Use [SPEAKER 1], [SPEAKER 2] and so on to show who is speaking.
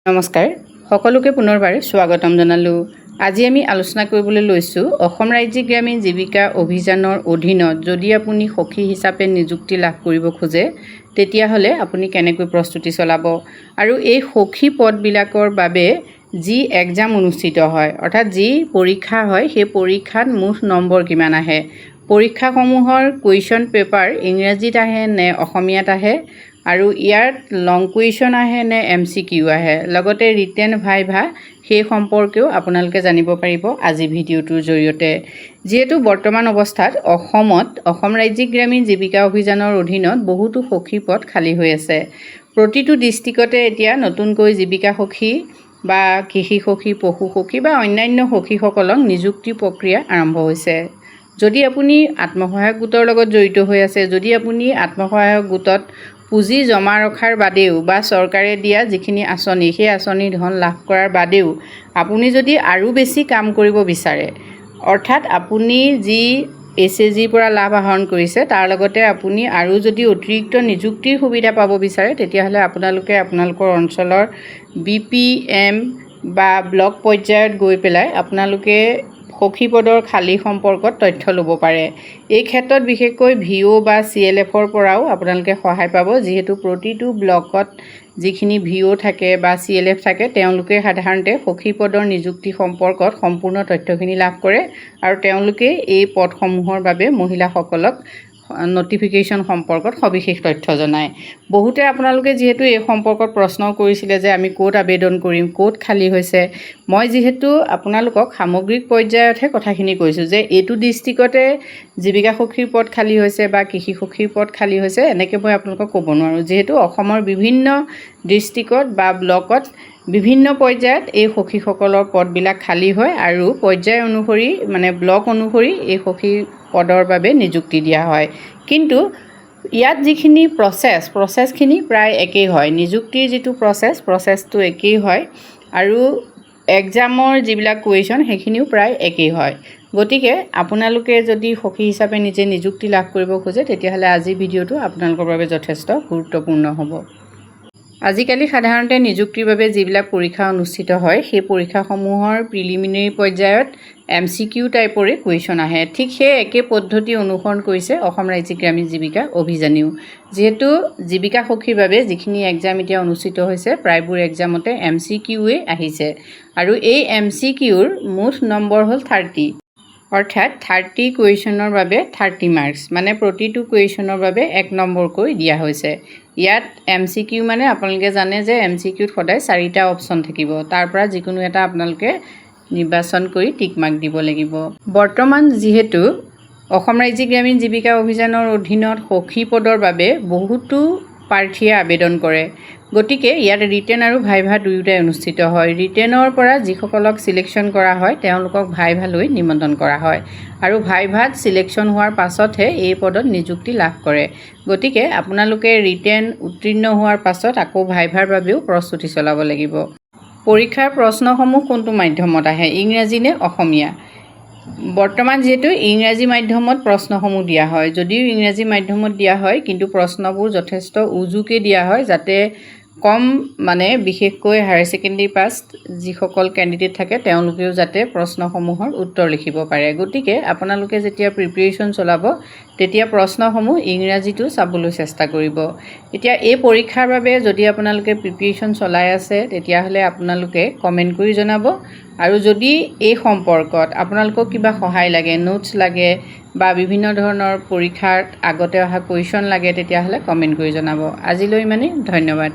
[SPEAKER 1] নমস্কাৰ সকলোকে পুনৰবাৰ স্বাগতম জনালোঁ। আজি আমি আলোচনা কৰিবলৈ লৈছোঁ অসম ৰাজ্যিক গ্ৰামীণ জীৱিকা অভিযানৰ অধীনত যদি আপুনি সখী হিচাপে নিযুক্তি লাভ কৰিব খোজে তেতিয়াহ'লে আপুনি কেনেকৈ প্ৰস্তুতি চলাব আৰু এই সখী পদবিলাকৰ বাবে যি এক্সাম অনুষ্ঠিত হয় অৰ্থাৎ যি পৰীক্ষা হয় সেই পৰীক্ষাত মুঠ নম্বৰ কিমান আহে, পৰীক্ষাসমূহৰ কুৱেশ্যন পেপাৰ ইংৰাজীত আহে নে অসমীয়াত আহে আৰু ইয়াত লং কুৱেশ্যন আহে নে MCQ আহে, লগতে ৰিটেন ভাইভা সেই সম্পৰ্কেও আপোনালোকে জানিব পাৰিব আজি ভিডিঅ'টোৰ জৰিয়তে। যিহেতু বৰ্তমান অৱস্থাত অসম ৰাজ্যিক গ্ৰামীণ জীৱিকা অভিযানৰ অধীনত বহুতো সখী পদ খালী হৈ আছে। প্ৰতিটো ডিষ্ট্ৰিক্টতে এতিয়া নতুনকৈ জীৱিকা সখী বা কৃষি সখী, পশু সখী বা অন্যান্য সখীসকলক নিযুক্তি প্ৰক্ৰিয়া আৰম্ভ হৈছে। যদি আপুনি আত্মসহায়ক গোটৰ লগত জড়িত হৈ আছে, যদি আপুনি আত্মসহায়ক গোটত পুঁজি জমা ৰখাৰ বাদেও বা চৰকাৰে দিয়া যিখিনি আঁচনি সেই আঁচনি ধন লাভ কৰাৰ বাদেও আপুনি যদি আৰু বেছি কাম কৰিব বিচাৰে, অৰ্থাৎ আপুনি যি SAGৰ পৰা লাভ আহৰণ কৰিছে তাৰ লগতে আপুনি আৰু যদি অতিৰিক্ত নিযুক্তিৰ সুবিধা পাব বিচাৰে তেতিয়াহ'লে আপোনালোকে আপোনালোকৰ অঞ্চলৰ BPM বা ব্লক পৰ্যায়ত গৈ পেলাই আপোনালোকে সখী পদৰ খালী সম্পৰ্কত তথ্য ল'ব পাৰে। এই ক্ষেত্ৰত বিশেষকৈ VO বা CLFৰ পৰাও আপোনালোকে সহায় পাব, যিহেতু প্ৰতিটো ব্লকত যিখিনি VO থাকে বা CLF থাকে তেওঁলোকে সাধাৰণতে সখী পদৰ নিযুক্তি সম্পৰ্কত সম্পূৰ্ণ তথ্যখিনি লাভ কৰে আৰু তেওঁলোকে এই পদসমূহৰ বাবে মহিলাসকলক নটিফিকেশ্যন সম্পৰ্কত সবিশেষ তথ্য জনায়। বহুতে আপোনালোকে যিহেতু এই সম্পৰ্কত প্ৰশ্ন কৰিছিলে যে আমি ক'ত আবেদন কৰিম, ক'ত খালী হৈছে, মই যিহেতু আপোনালোকক সামগ্ৰিক পৰ্যায়তহে কথাখিনি কৈছোঁ যে এইটো ডিষ্ট্ৰিক্টতে জীৱিকা সখীৰ পদ খালী হৈছে বা কৃষি সখীৰ পদ খালী হৈছে এনেকৈ মই আপোনালোকক ক'ব নোৱাৰোঁ, যিহেতু অসমৰ বিভিন্ন ডিষ্ট্ৰিক্টত বা ব্লকত বিভিন্ন পৰ্যায়ত এই সখীসকলৰ পদবিলাক খালী হয় আৰু পৰ্যায় অনুসৰি মানে ব্লক অনুসৰি এই সখী পদৰ বাবে নিযুক্তি দিয়া হয়। কিন্তু ইয়াত যিখিনি প্ৰচেছখিনি প্ৰায় একেই হয়, নিযুক্তিৰ যিটো প্ৰচেছটো একেই হয় আৰু এক্সামৰ যিবিলাক কুৱেশ্যন সেইখিনিও প্ৰায় একেই হয়। গতিকে আপোনালোকে যদি সখী হিচাপে নিজে নিযুক্তি লাভ কৰিব খোজে তেতিয়াহ'লে আজি ভিডিঅ'টো আপোনালোকৰ বাবে যথেষ্ট গুৰুত্বপূৰ্ণ হ'ব। আজিকালি সাধাৰণতে নিযুক্তিৰ বাবে যিবিলাক পৰীক্ষা অনুষ্ঠিত হয় সেই পৰীক্ষাসমূহৰ প্ৰিলিমিনেৰী পৰ্যায়ত MCQ টাইপৰে কুৱেশ্যন আহে। ঠিক সেই একে পদ্ধতি অনুসৰণ কৰিছে অসম ৰাজ্যিক গ্ৰামীণ জীৱিকা অভিযানেও। যিহেতু জীৱিকা সখীৰ বাবে যিখিনি এক্সাম এতিয়া অনুষ্ঠিত হৈছে প্ৰায়বোৰ এক্সামতে MCQয়ে আহিছে আৰু এই MCQৰ মুঠ নম্বৰ হ'ল 30, অৰ্থাৎ 30 কুৱেশ্যনৰ বাবে 30 মাৰ্কছ, মানে প্ৰতিটো কুৱেশ্যনৰ বাবে 1 নম্বৰকৈ দিয়া হৈছে। ইয়াত MCQ মানে আপোনালোকে জানে যে MCQত সদায় 4টা অপশ্যন থাকিব, তাৰ পৰা যিকোনো এটা আপোনালোকে নিৰ্বাচন কৰি টিক মাৰ্ক দিব লাগিব। বৰ্তমান যিহেতু অসম ৰাজ্যিক গ্ৰামীণ জীৱিকা অভিযানৰ অধীনত সখী পদৰ বাবে বহুতো প্ৰাৰ্থীয়ে আবেদন কৰে, গতিকে ইয়াত ৰিটেন আৰু ভাইভা দুয়োটাই অনুষ্ঠিত হয়। ৰিটেনৰ পৰা যিসকলক ছিলেকশ্যন কৰা হয় তেওঁলোকক ভাইভালৈ নিমন্ত্ৰণ কৰা হয় আৰু ভাইভাত ছিলেকশ্যন হোৱাৰ পাছতহে এই পদত নিযুক্তি লাভ কৰে। গতিকে আপোনালোকে ৰিটেন উত্তীৰ্ণ হোৱাৰ পাছত আকৌ ভাইভাৰ বাবেও প্ৰস্তুতি চলাব লাগিব। পৰীক্ষাৰ প্ৰশ্নসমূহ কোনটো মাধ্যমত আহে, ইংৰাজী নে অসমীয়া? বৰ্তমান যিহেতু ইংৰাজী মাধ্যমত প্ৰশ্নসমূহ দিয়া হয়, যদিও ইংৰাজী মাধ্যমত দিয়া হয় কিন্তু প্ৰশ্নবোৰ যথেষ্ট উজুকৈ দিয়া হয় যাতে কম মানে বিশেষকৈ হায়াৰ ছেকেণ্ডেৰী পাছ যিসকল কেণ্ডিডেট থাকে তেওঁলোকেও যাতে প্ৰশ্নসমূহৰ উত্তৰ লিখিব পাৰে। গতিকে আপোনালোকে যেতিয়া প্ৰিপেৰেশ্যন চলাব তেতিয়া প্ৰশ্নসমূহ ইংৰাজীটো চাবলৈ চেষ্টা কৰিব। এতিয়া এই পৰীক্ষাৰ বাবে যদি আপোনালোকে প্ৰিপেৰেশ্যন চলাই আছে তেতিয়াহ'লে আপোনালোকে কমেণ্ট কৰি জনাব আৰু যদি এই সম্পৰ্কত আপোনালোকক কিবা সহায় লাগে, নোটছ লাগে বা বিভিন্ন ধৰণৰ পৰীক্ষাৰ আগতে অহা কুৱেশ্যন লাগে তেতিয়াহ'লে কমেণ্ট কৰি জনাব। আজিলৈ ইমানেই, ধন্যবাদ।